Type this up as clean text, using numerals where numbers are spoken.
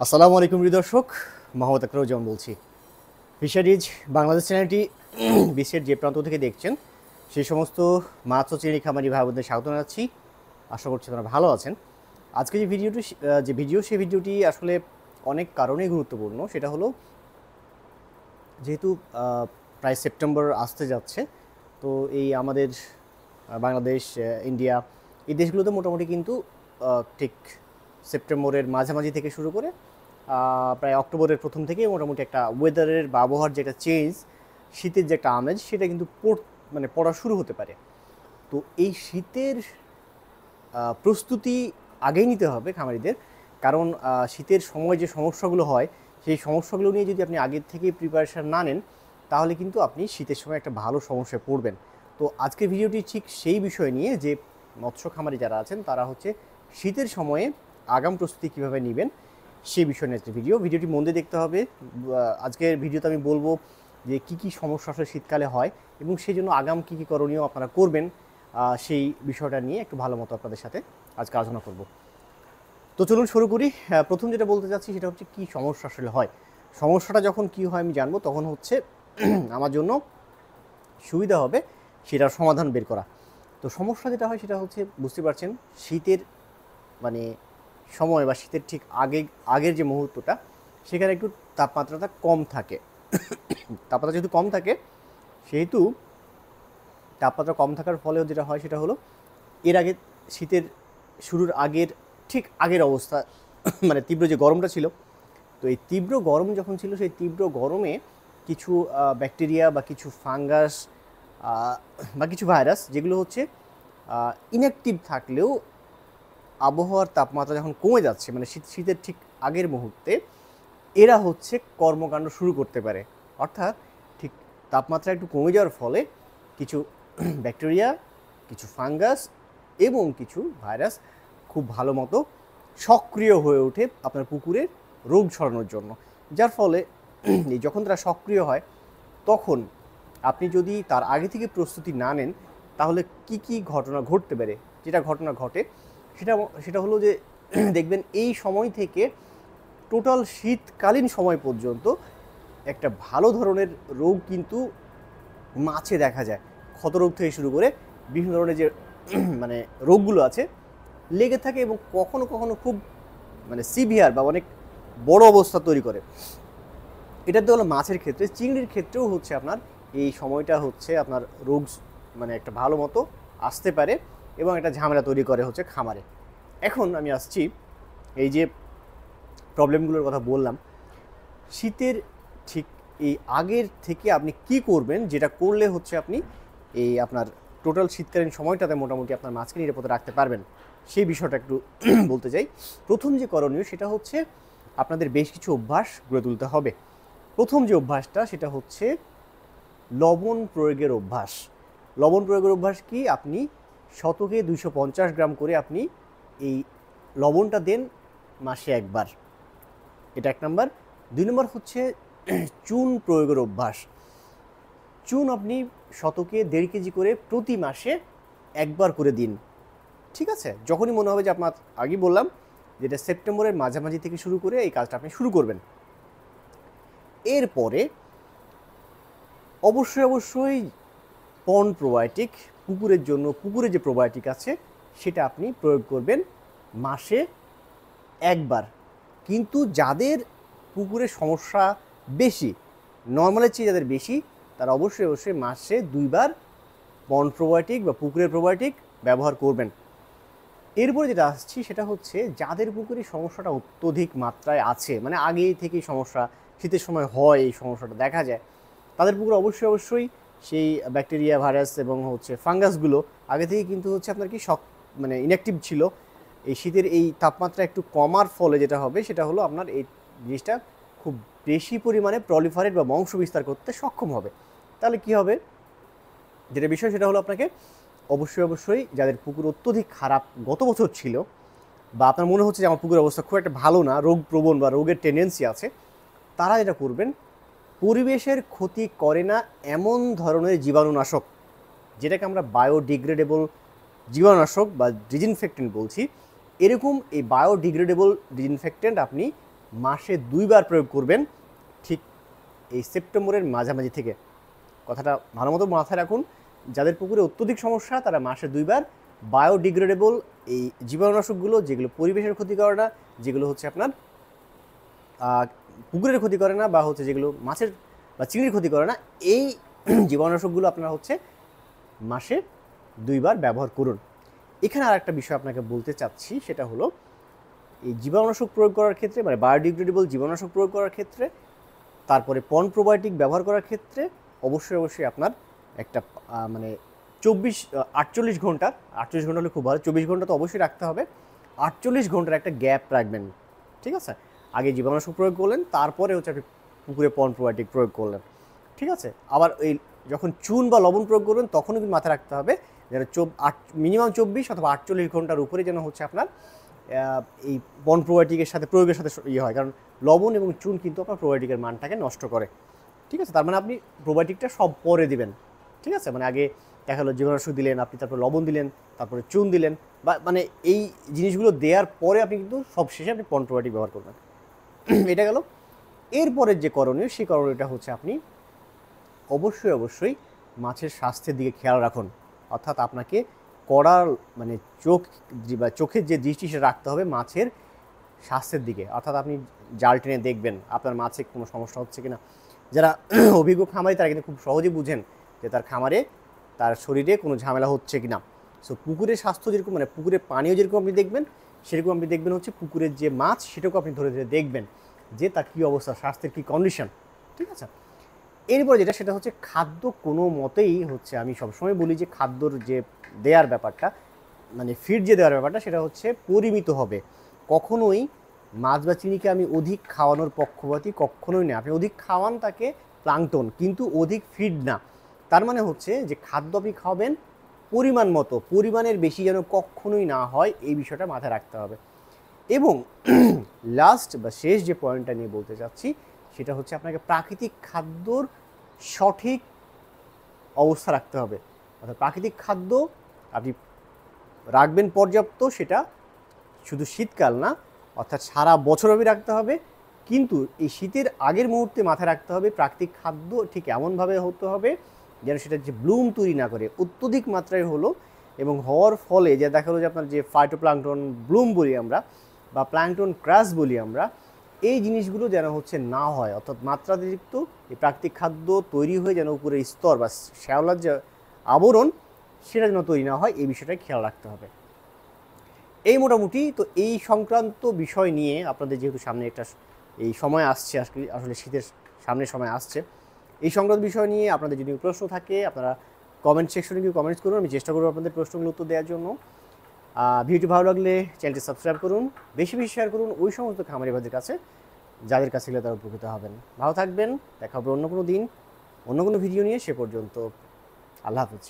আসসালামু আলাইকুম প্রিয় দর্শক, মোহাম্মদ আকরামুজ্জামান বলছি। ফিশারিজ বাংলাদেশ চ্যানেলটি বিশ্বের যে প্রান্ত থেকে দেখছেন সেই সমস্ত মাছ ও চিংড়ি খামারি ভাই বোনদের স্বাগত জানাচ্ছি। আশা করছি আপনারা ভালো আছেন। আজকে যে ভিডিওটি আসলে অনেক কারণেই গুরুত্বপূর্ণ। সেটা হলো যেহেতু প্রায় সেপ্টেম্বর আসতে যাচ্ছে, তো এই আমাদের বাংলাদেশ, ইন্ডিয়া, এই দেশগুলোতে মোটামুটি কিন্তু ঠিক সেপ্টেম্বরের মাঝামাঝি থেকে শুরু করে প্রায় অক্টোবরের প্রথম থেকে মোটামুটি একটা ওয়েদারের বা আবহাওয়ার যে একটা চেঞ্জ, শীতের যে একটা আমেজ, সেটা কিন্তু পড়া শুরু হতে পারে। তো এই শীতের প্রস্তুতি আগেই নিতে হবে খামারিদের, কারণ শীতের সময় যে সমস্যাগুলো হয় সেই সমস্যাগুলো নিয়ে যদি আপনি আগের থেকে প্রিপারেশান না নেন, তাহলে কিন্তু আপনি শীতের সময় একটা ভালো সমস্যায় পড়বেন। তো আজকের ভিডিওটি ঠিক সেই বিষয় নিয়ে যে মৎস্য খামারি যারা আছেন তারা হচ্ছে শীতের সময়ে আগাম প্রস্তুতি কীভাবে নেবেন সেই বিষয় নিয়ে একটা ভিডিওটি মন দিয়ে দেখতে হবে। আজকের ভিডিওতে আমি বলবো যে কী কী সমস্যা আসলে শীতকালে হয় এবং সেই জন্য আগাম কী কী করণীয় আপনারা করবেন, সেই বিষয়টা নিয়ে একটু ভালো মতো আপনাদের সাথে আজকে আলোচনা করব। তো চলুন শুরু করি। প্রথম যেটা বলতে চাচ্ছি সেটা হচ্ছে কী সমস্যা আসলে হয়। সমস্যাটা যখন কী হয় আমি জানবো, তখন হচ্ছে আমার জন্য সুবিধা হবে সেটার সমাধান বের করা। তো সমস্যা যেটা হয় সেটা হচ্ছে, বুঝতে পারছেন, শীতের সময় বা শীতের ঠিক আগের যে মুহূর্তটা, সেখানে একটু তাপমাত্রাটা কম থাকে। তাপমাত্রা যেহেতু কম থাকে, সেহেতু তাপমাত্রা কম থাকার ফলেও যেটা হয় সেটা হলো এর আগে শীতের শুরুর ঠিক আগের অবস্থা, তীব্র যে গরমটা ছিল, তো এই তীব্র গরম যখন ছিল, সেই তীব্র গরমে কিছু ব্যাকটেরিয়া বা কিছু ফাঙ্গাস বা কিছু ভাইরাস, যেগুলো হচ্ছে ইনঅ্যাক্টিভ থাকলেও আবহাওয়ার তাপমাত্রা যখন কমে যাচ্ছে, শীতের ঠিক আগের মুহূর্তে, এরা হচ্ছে কর্মকাণ্ড শুরু করতে পারে। অর্থাৎ ঠিক তাপমাত্রা একটু কমে যাওয়ার ফলে কিছু ব্যাকটেরিয়া, কিছু ফাঙ্গাস এবং কিছু ভাইরাস খুব ভালো মতো সক্রিয় হয়ে ওঠে আপনার পুকুরে রোগ ছড়ানোর জন্য। যার ফলে যখন তারা সক্রিয় হয়, তখন আপনি যদি তার আগে থেকে প্রস্তুতি না নেন, তাহলে কি কি ঘটনা ঘটতে পারে। যেটা ঘটনা ঘটে সেটা হলো যে দেখবেন এই সময় থেকে টোটাল শীতকালীন সময় পর্যন্ত একটা ভালো ধরনের রোগ কিন্তু মাছে দেখা যায়। ক্ষতরোগ থেকে শুরু করে বিভিন্ন ধরনের যে রোগগুলো আছে লেগে থাকে এবং কখনো কখনো খুব সিভিয়ার বা অনেক বড় অবস্থা তৈরি করে। এটা তো হলো মাছের ক্ষেত্রে। চিংড়ির ক্ষেত্রেও হচ্ছে আপনার এই সময়টা হচ্ছে আপনার রোগ একটা ভালো মতো আসতে পারে এবং একটা ঝামেলা তৈরি করে হচ্ছে খামারে। এখন আমি আসছি এই যে প্রবলেমগুলোর কথা বললাম, শীতের ঠিক এই আগের থেকে আপনি কি করবেন, যেটা করলে হচ্ছে আপনি এই আপনার টোটাল শীতকালীন সময়টাতে মোটামুটি আপনার মাছকে নিরাপদে রাখতে পারবেন, সেই বিষয়টা একটু বলতে চাই। প্রথম যে করণীয় সেটা হচ্ছে আপনাদের বেশ কিছু অভ্যাস গড়ে তুলতে হবে। প্রথম যে অভ্যাসটা সেটা হচ্ছে লবণ প্রয়োগের অভ্যাস। লবণ প্রয়োগের অভ্যাস কি? আপনি শতকে 250 গ্রাম করে আপনি এই লবণটা দেন মাসে একবার। এটা 1 নম্বর। 2 নম্বর হচ্ছে চুন প্রয়োগের অভ্যাস। চুন আপনি শতকে 1.5 কেজি করে প্রতি মাসে একবার করে দিন। ঠিক আছে? যখনই মনে হবে যে আপনার, আগেই বললাম যেটা সেপ্টেম্বরের মাঝামাঝি থেকে শুরু করে এই কাজটা আপনি শুরু করবেন। এরপরে অবশ্যই পন্ড প্রোবায়োটিক, পুকুরের জন্য, পুকুরে যে প্রোবায়োটিক আছে সেটা আপনি প্রয়োগ করবেন মাসে একবার। কিন্তু যাদের পুকুরের সমস্যা বেশি, নর্মালের চেয়ে যাদের বেশি, তারা অবশ্যই মাসে 2 বার পন্ড প্রোবায়োটিক বা পুকুরের প্রোবায়োটিক ব্যবহার করবেন। এরপরে যেটা আসছি সেটা হচ্ছে যাদের পুকুরে সমস্যাটা অত্যধিক মাত্রায় আছে, আগেই থেকেই সমস্যা, শীতের সময় হয় এই সমস্যাটা দেখা যায়, তাদের পুকুরে অবশ্যই সেই ব্যাকটেরিয়া, ভাইরাস এবং হচ্ছে ফাঙ্গাসগুলো আগে থেকেই কিন্তু হচ্ছে আপনার কি ইনঅ্যাক্টিভ ছিল। এই শীতের এই তাপমাত্রা একটু কমার ফলে যেটা হবে সেটা হলো আপনার এই জিনিসটা খুব বেশি পরিমাণে প্রলিফারেট বা বংশ বিস্তার করতে সক্ষম হবে। তাহলে কি হবে, যেটা বিষয় সেটা হলো আপনাকে অবশ্যই যাদের পুকুর অত্যধিক খারাপ গত বছর ছিল, বা আপনার মনে হচ্ছে যে আমার পুকুরের অবস্থা খুব একটা ভালো না, রোগ প্রবণ বা রোগের টেন্ডেন্সি আছে, তারা যেটা করবেন, পরিবেশের ক্ষতি করে না এমন ধরনের জীবাণুনাশক, যেটাকে আমরা বায়োডিগ্রেডেবল জীবাণুনাশক বা ডিসইনফেক্টেন্ট বলছি, এরকম এই বায়োডিগ্রেডেবল ডিসইনফেক্টেন্ট আপনি মাসে 2 বার প্রয়োগ করবেন, ঠিক এই সেপ্টেম্বরের মাঝামাঝি থেকে। কথাটা ভালো মতো মাথায় রাখুন, যাদের পুকুরে অত্যধিক সমস্যা তারা মাসে 2 বার বায়োডিগ্রেডেবল এই জীবাণুনাশকগুলো, যেগুলো পরিবেশের ক্ষতি করে না, যেগুলো হচ্ছে আপনার পুকুরের ক্ষতি করে না, বা হচ্ছে যেগুলো মাছের বা চিংড়ির ক্ষতি করে না, এই জীবাণুনাশকগুলো আপনারা হচ্ছে মাসে 2 বার ব্যবহার করুন। এখানে আর একটা বিষয় আপনাকে বলতে চাচ্ছি, সেটা হলো এই জীবাণুনাশক প্রয়োগ করার ক্ষেত্রে, মানে বায়োডিগ্রেডেবল জীবাণুনাশক প্রয়োগ করার ক্ষেত্রে, তারপরে পন প্রোবায়োটিক ব্যবহার করার ক্ষেত্রে অবশ্যই আপনার একটা মানে 48 ঘন্টা, 48 ঘন্টা হলে খুব ভালো, 24 ঘন্টা তো অবশ্যই রাখতে হবে, 48 ঘন্টার একটা গ্যাপ রাখবেন, ঠিক আছে? আগে জীবাণুনাশক প্রয়োগ করলেন, তারপরে হচ্ছে আপনি পুকুরে পন প্রোবায়োটিক প্রয়োগ করলেন, ঠিক আছে? আবার এই যখন চুন বা লবণ প্রয়োগ করবেন তখনও কিন্তু মাথায় রাখতে হবে যেন মিনিমাম 24 অথবা 48 ঘন্টার উপরে যেন হচ্ছে আপনার এই পন প্রোবায়োটিকের সাথে প্রয়োগের সাথে হয়, কারণ লবণ এবং চুন কিন্তু আপনার প্রোবায়োটিকের মানটাকে নষ্ট করে, ঠিক আছে? তার মানে আপনি প্রোবায়োটিকটা সব পরে দিবেন, ঠিক আছে? মানে আগে দেখা হলো জীবাণুনাশক দিলেন, আপনি তারপর লবণ দিলেন, তারপরে চুন দিলেন, বা মানে এই জিনিসগুলো দেওয়ার পরে আপনি কিন্তু সব শেষে আপনি পন প্রোবায়োটিক ব্যবহার করবেন। এটা গেল। এরপরের যে করণীয়, সেই করণীয়টা হচ্ছে আপনি অবশ্যই মাছের স্বাস্থ্যের দিকে খেয়াল রাখুন, অর্থাৎ আপনাকে কড়ার মানে চোখের যে দৃষ্টি সেটা রাখতে হবে মাছের স্বাস্থ্যের দিকে, অর্থাৎ আপনি জাল টেনে দেখবেন আপনার মাছে কোনো সমস্যা হচ্ছে কিনা। যারা অভিজ্ঞ খামারি তারা কিন্তু খুব সহজেই বুঝেন যে তার খামারে তার শরীরে কোনো ঝামেলা হচ্ছে কিনা। সো পুকুরের স্বাস্থ্য যেরকম, মানে পুকুরের পানিও যেরকম আপনি দেখবেন, সেরকম আপনি দেখবেন হচ্ছে পুকুরের যে মাছ সেটাকেও আপনি ধরে ধরে দেখবেন যে তার কী অবস্থা, স্বাস্থ্যের কী কন্ডিশন, ঠিক আছে? এরপরে যেটা, সেটা হচ্ছে খাদ্য কোনো মতেই হচ্ছে, আমি সবসময় বলি যে খাদ্যর যে দেওয়ার ব্যাপারটা, মানে ফিড যে দেওয়ার ব্যাপারটা, সেটা হচ্ছে পরিমিত হবে। কখনোই মাছ বা চিনিকে আমি অধিক খাওয়ানোর পক্ষপাতী কখনোই না। আপনি অধিক খাওয়ান তাকে প্লাঙ্কটন, কিন্তু অধিক ফিড না। তার মানে হচ্ছে যে খাদ্য আপনি খাওয়াবেন পরিমাণ মতো, পরিমাণের বেশি যেন কখনোই না হয়, এই বিষয়টা মাথায় রাখতে হবে। এবং লাস্ট বা শেষ যে পয়েন্টটা নিয়ে বলতে চাচ্ছি, সেটা হচ্ছে আপনাকে প্রাকৃতিক খাদ্যর সঠিক অবস্থা রাখতে হবে। অর্থাৎ প্রাকৃতিক খাদ্য আপনি রাখবেন পর্যাপ্ত, সেটা শুধু শীতকাল না, অর্থাৎ সারা বছরব্যাপী রাখতে হবে। কিন্তু এই শীতের আগের মুহূর্তে মাথায় রাখতে হবে প্রাকৃতিক খাদ্য ঠিক এমনভাবে হতে হবে যেন সেটা যে ব্লুম তৈরি না করে, অত্যধিক মাত্রায় হলো এবং হওয়ার ফলে যে দেখা গেলো যে আপনার যে ফাইটোপ্লাঙ্কটন ব্লুম বলি আমরা, বা প্লাঙ্কটন ক্রাশ বলি আমরা, এই জিনিসগুলো যেন হচ্ছে না হয়, অর্থাৎ মাত্রাতিরিক্ত এই প্রাকৃতিক খাদ্য তৈরি হয়ে যেন উপরের স্তর বা শ্যাওলার যে আবরণ সেটা যেন তৈরি না হয়, এই বিষয়টাই খেয়াল রাখতে হবে। এই মোটামুটি তো এই সংক্রান্ত বিষয় নিয়ে আপনাদের যেহেতু সামনে একটা এই সময় আসছে, আসলে শীতের সামনে সময় আসছে, এই সংক্রান্ত বিষয় নিয়ে আপনাদের যদি প্রশ্ন থাকে আপনারা কমেন্ট সেকশনে গিয়ে কমেন্টস করুন, আমি চেষ্টা করবো আপনাদের প্রশ্নগুলো উত্তর দেওয়ার জন্য। ভিডিওটি ভালো লাগলে চ্যানেলটি সাবস্ক্রাইব করুন, বেশি বেশি শেয়ার করুন ওই সমস্ত খামারি ভাইদের কাছে যাদের কাছে গেলে তারা উপকৃত হবেন। ভালো থাকবেন, দেখা হবে অন্য কোনো দিন অন্য কোনো ভিডিও নিয়ে। সে পর্যন্ত আল্লাহ হাফেজ।